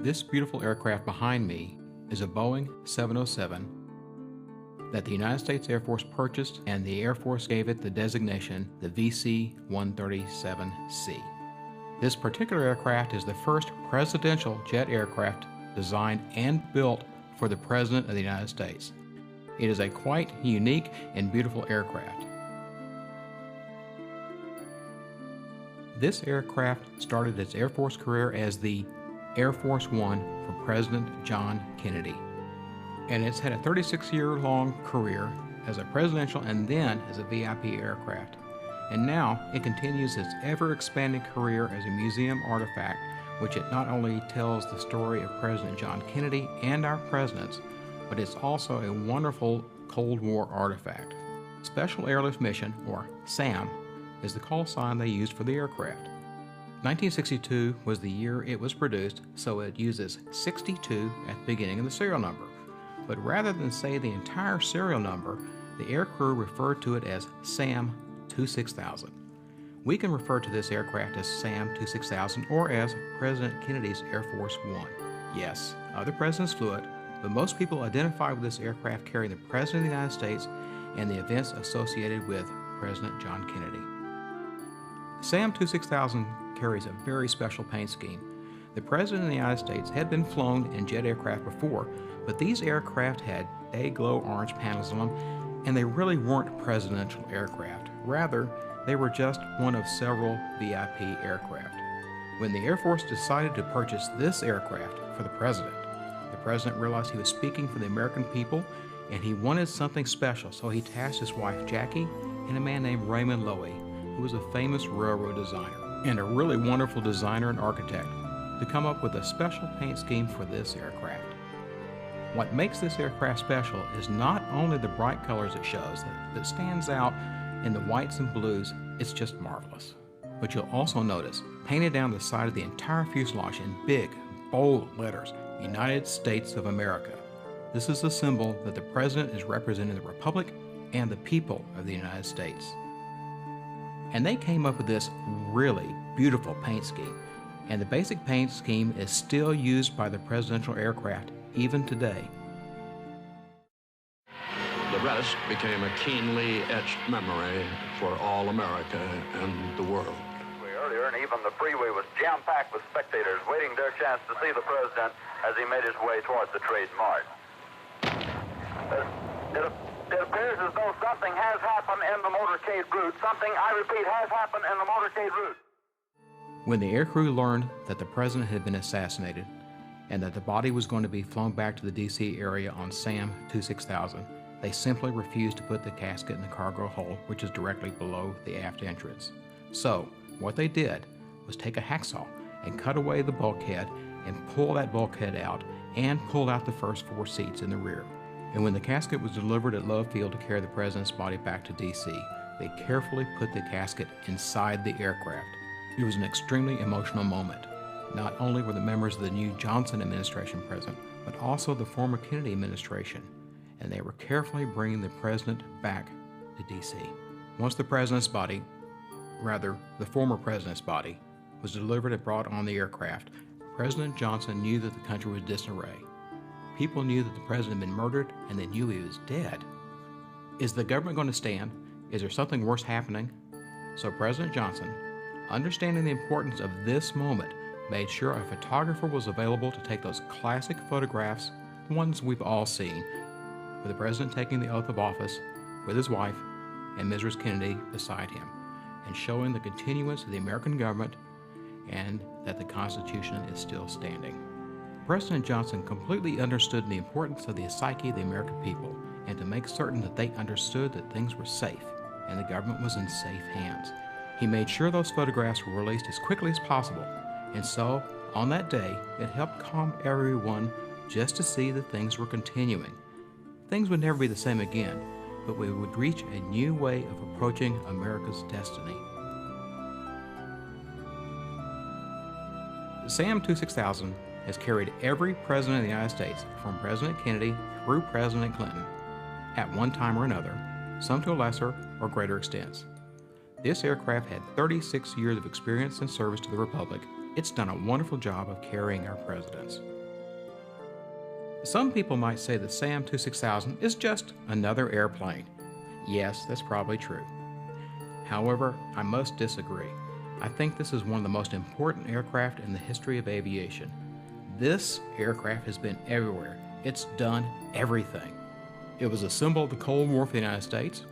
This beautiful aircraft behind me is a Boeing 707 that the United States Air Force purchased, and the Air Force gave it the designation the VC-137C. This particular aircraft is the first presidential jet aircraft designed and built for the President of the United States. It is a quite unique and beautiful aircraft. This aircraft started its Air Force career as the Air Force One for President John Kennedy. And it's had a 36-year-long career as a presidential and then as a VIP aircraft. And now it continues its ever-expanding career as a museum artifact, which it not only tells the story of President John Kennedy and our presidents, but it's also a wonderful Cold War artifact. Special Airlift Mission, or SAM, is the call sign they used for the aircraft. 1962 was the year it was produced, so it uses 62 at the beginning of the serial number. But rather than say the entire serial number, the aircrew referred to it as SAM 26000. We can refer to this aircraft as SAM 26000 or as President Kennedy's Air Force One. Yes, other presidents flew it, but most people identify with this aircraft carrying the President of the United States and the events associated with President John Kennedy. SAM 26000 carries a very special paint scheme. The President of the United States had been flown in jet aircraft before, but these aircraft had day-glow orange panels on them, and they really weren't presidential aircraft. Rather, they were just one of several VIP aircraft. When the Air Force decided to purchase this aircraft for the President realized he was speaking for the American people, and he wanted something special, so he tasked his wife Jackie and a man named Raymond Loewy, who was a famous railroad designer and a really wonderful designer and architect, to come up with a special paint scheme for this aircraft. What makes this aircraft special is not only the bright colors it shows that stands out in the whites and blues, it's just marvelous. But you'll also notice, painted down the side of the entire fuselage in big, bold letters, United States of America. This is a symbol that the President is representing the Republic and the people of the United States. And they came up with this really beautiful paint scheme, and the basic paint scheme is still used by the presidential aircraft even today. The rest became a keenly etched memory for all America and the world. Earlier, and even the freeway was jam-packed with spectators waiting their chance to see the President as he made his way towards the Trade Mart. It appears as though something has happened in the motorcade route. Something, I repeat, has happened in the motorcade route. When the aircrew learned that the President had been assassinated and that the body was going to be flown back to the D.C. area on SAM 26000, they simply refused to put the casket in the cargo hold, which is directly below the aft entrance. So, what they did was take a hacksaw and cut away the bulkhead and pull that bulkhead out and pull out the first 4 seats in the rear. And when the casket was delivered at Love Field to carry the President's body back to D.C., they carefully put the casket inside the aircraft. It was an extremely emotional moment. Not only were the members of the new Johnson administration present, but also the former Kennedy administration, and they were carefully bringing the President back to D.C. Once the President's body, the former President's body, was delivered and brought on the aircraft, President Johnson knew that the country was disarray. People knew that the President had been murdered, and they knew he was dead. Is the government going to stand? Is there something worse happening? So President Johnson, understanding the importance of this moment, made sure a photographer was available to take those classic photographs, the ones we've all seen, with the President taking the oath of office with his wife and Mrs. Kennedy beside him, and showing the continuance of the American government and that the Constitution is still standing. President Johnson completely understood the importance of the psyche of the American people, and to make certain that they understood that things were safe and the government was in safe hands, he made sure those photographs were released as quickly as possible. And so, on that day, it helped calm everyone just to see that things were continuing. Things would never be the same again, but we would reach a new way of approaching America's destiny. SAM 26000 has carried every president of the United States, from President Kennedy through President Clinton, at one time or another, some to a lesser or greater extents. This aircraft had 36 years of experience and service to the Republic. It's done a wonderful job of carrying our presidents. Some people might say the SAM 26000 is just another airplane. Yes, that's probably true. However, I must disagree. I think this is one of the most important aircraft in the history of aviation. This aircraft has been everywhere. It's done everything. It was a symbol of the Cold War for the United States.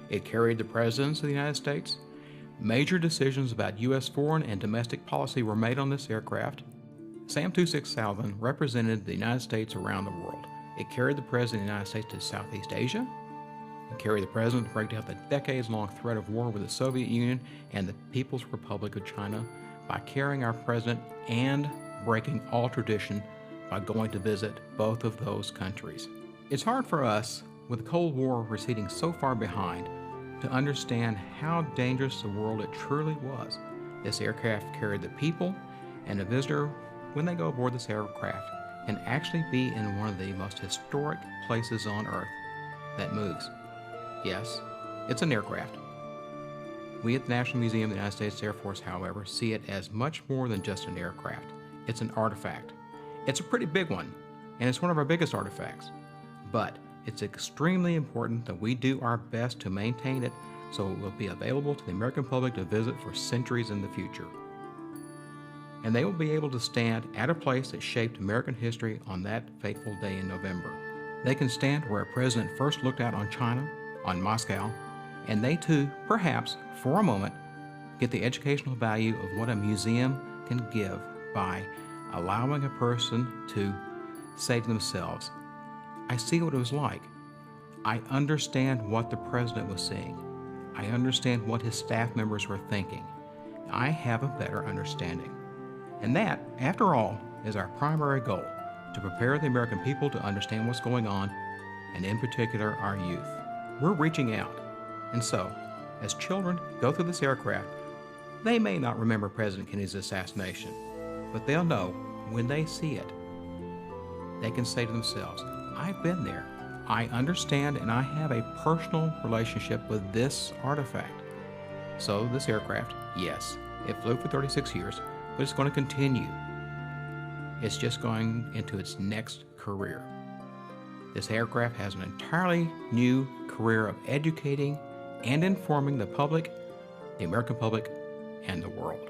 It carried the presidents of the United States. Major decisions about U.S. foreign and domestic policy were made on this aircraft. SAM 26000 represented the United States around the world. It carried the President of the United States to Southeast Asia. It carried the President to break down the decades-long threat of war with the Soviet Union and the People's Republic of China by carrying our President and breaking all tradition by going to visit both of those countries. It's hard for us, with the Cold War receding so far behind, to understand how dangerous the world it truly was. This aircraft carried the people, and a visitor, when they go aboard this aircraft, can actually be in one of the most historic places on Earth that moves. Yes, it's an aircraft. We at the National Museum of the United States Air Force, however, see it as much more than just an aircraft. It's an artifact. It's a pretty big one, and it's one of our biggest artifacts. But it's extremely important that we do our best to maintain it so it will be available to the American public to visit for centuries in the future. And they will be able to stand at a place that shaped American history on that fateful day in November. They can stand where a president first looked out on China, on Moscow, and they too, perhaps, for a moment, get the educational value of what a museum can give by allowing a person to say to themselves, I see what it was like. I understand what the president was seeing. I understand what his staff members were thinking. I have a better understanding. And that, after all, is our primary goal, to prepare the American people to understand what's going on, and in particular, our youth. We're reaching out. And so, as children go through this aircraft, they may not remember President Kennedy's assassination, but they'll know when they see it, they can say to themselves, I've been there. I understand and I have a personal relationship with this artifact. So this aircraft, yes, it flew for 36 years, but it's going to continue. It's just going into its next career. This aircraft has an entirely new career of educating and informing the public, the American public, and the world.